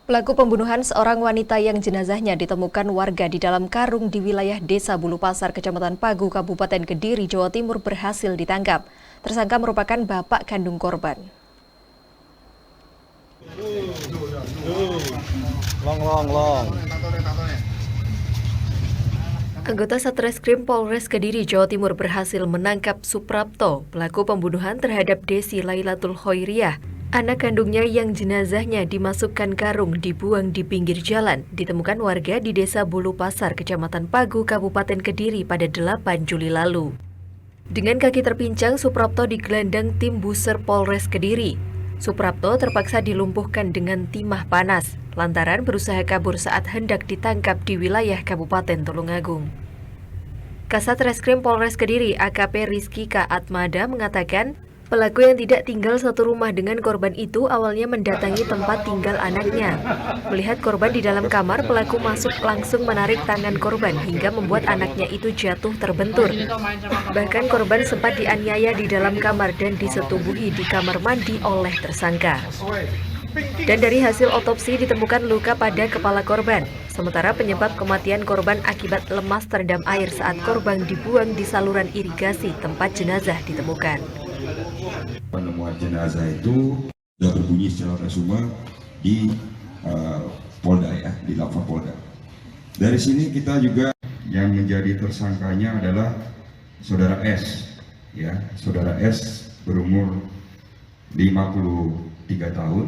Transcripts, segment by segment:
Pelaku pembunuhan seorang wanita yang jenazahnya ditemukan warga di dalam karung di wilayah Desa Bulu Pasar, Kecamatan Pagu, Kabupaten Kediri, Jawa Timur berhasil ditangkap. Tersangka merupakan bapak kandung korban. Anggota Satreskrim Polres Kediri, Jawa Timur berhasil menangkap Suprapto, pelaku pembunuhan terhadap Desi Lailatul Khoiriyah, anak kandungnya yang jenazahnya dimasukkan karung dibuang di pinggir jalan, ditemukan warga di Desa Bulu Pasar, Kecamatan Pagu, Kabupaten Kediri pada 8 Juli lalu. Dengan kaki terpincang, Suprapto digelandang tim Buser Polres Kediri. Suprapto terpaksa dilumpuhkan dengan timah panas, lantaran berusaha kabur saat hendak ditangkap di wilayah Kabupaten Tulungagung. Kasat Reskrim Polres Kediri AKP Rizky K. Atmada mengatakan, pelaku yang tidak tinggal satu rumah dengan korban itu awalnya mendatangi tempat tinggal anaknya. Melihat korban di dalam kamar, pelaku masuk langsung menarik tangan korban hingga membuat anaknya itu jatuh terbentur. Bahkan korban sempat dianiaya di dalam kamar dan disetubuhi di kamar mandi oleh tersangka. Dan dari hasil otopsi ditemukan luka pada kepala korban. Sementara penyebab kematian korban akibat lemas terendam air saat korban dibuang di saluran irigasi tempat jenazah ditemukan. Penemuan jenazah itu sudah berbunyi secara resuma di Polda ya, di lapor Polda. Dari sini kita juga yang menjadi tersangkanya adalah saudara S, ya, saudara S berumur 53 tahun,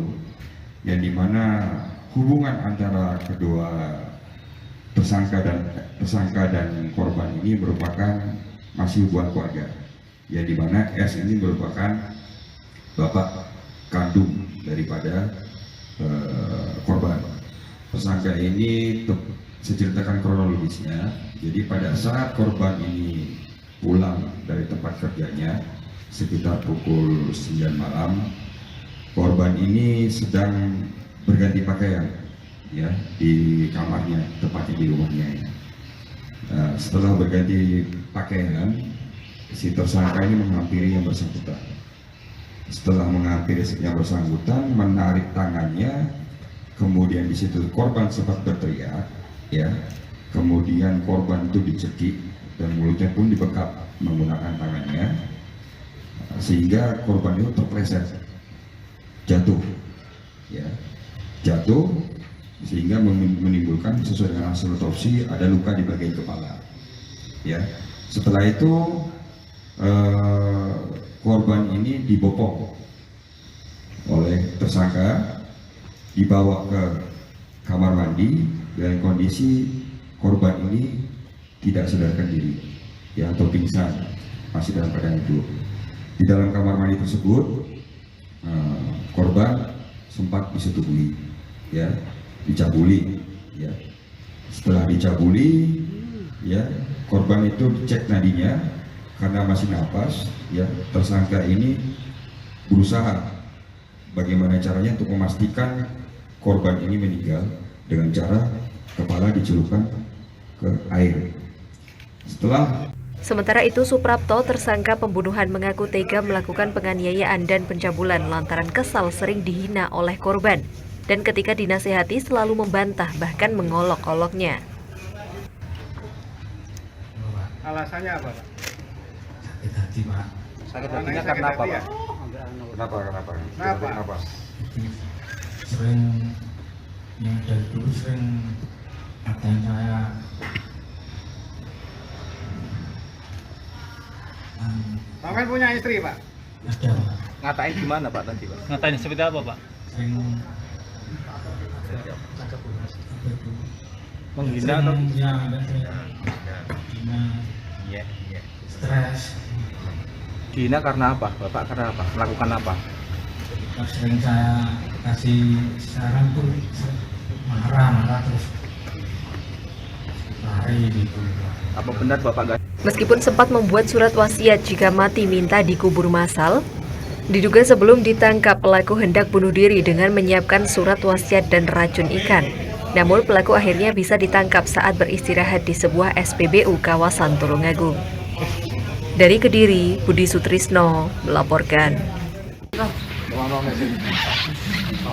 yang dimana hubungan antara kedua tersangka dan korban ini merupakan masih hubungan keluarga, yang dimana S ini merupakan bapak kandung daripada korban. Tersangka ini saya ceritakan kronologisnya. Jadi pada saat korban ini pulang dari tempat kerjanya sekitar pukul 9 malam, korban ini sedang berganti pakaian ya di kamarnya, tepatnya di rumahnya ya. Setelah berganti pakaian, si tersangka ini menghampiri yang bersangkutan. Setelah menghampiri yang bersangkutan, menarik tangannya, kemudian di situ korban sempat berteriak, ya. Kemudian korban itu dicekik dan mulutnya pun dibekap menggunakan tangannya, sehingga korban itu terpleset, jatuh, ya, jatuh, sehingga menimbulkan sesuai dengan hasil otopsi ada luka di bagian kepala, ya. Setelah itu korban ini dibopong oleh tersangka, dibawa ke kamar mandi dengan kondisi korban ini tidak sadarkan diri, ya, atau pingsan, masih dalam keadaan itu. Di dalam kamar mandi tersebut korban sempat disetubuhi, ya, dicabuli, ya. Setelah dicabuli, ya, korban itu dicek nadinya. Karena masih napas, ya, tersangka ini berusaha bagaimana caranya untuk memastikan korban ini meninggal dengan cara kepala dicelupkan ke air. Sementara itu, Suprapto, tersangka pembunuhan, mengaku tega melakukan penganiayaan dan pencabulan lantaran kesal sering dihina oleh korban. Dan ketika dinasehati selalu membantah, bahkan mengolok-oloknya. Alasannya apa, Pak? Sakit hati, Pak. Sakit hatinya karena apa, Pak? Kenapa? Sering, yang dari dulu sering ngatain saya. Bapak punya istri, Pak? Ada, Pak. Ngatain gimana, Pak, tadi, Pak? Ngatain seperti apa, Pak? Sering Menghina atau? Ya, ada saya. Iya. Stres. Dihina karena apa, Bapak? Karena apa? Melakukan apa? Sering saya kasih saran tuh marah terus lari gitu. Apa benar Bapak gak? Meskipun sempat membuat surat wasiat jika mati minta dikubur massal, diduga sebelum ditangkap pelaku hendak bunuh diri dengan menyiapkan surat wasiat dan racun ikan. Namun pelaku akhirnya bisa ditangkap saat beristirahat di sebuah SPBU kawasan Tulungagung. Dari Kediri, Budi Sutrisno melaporkan.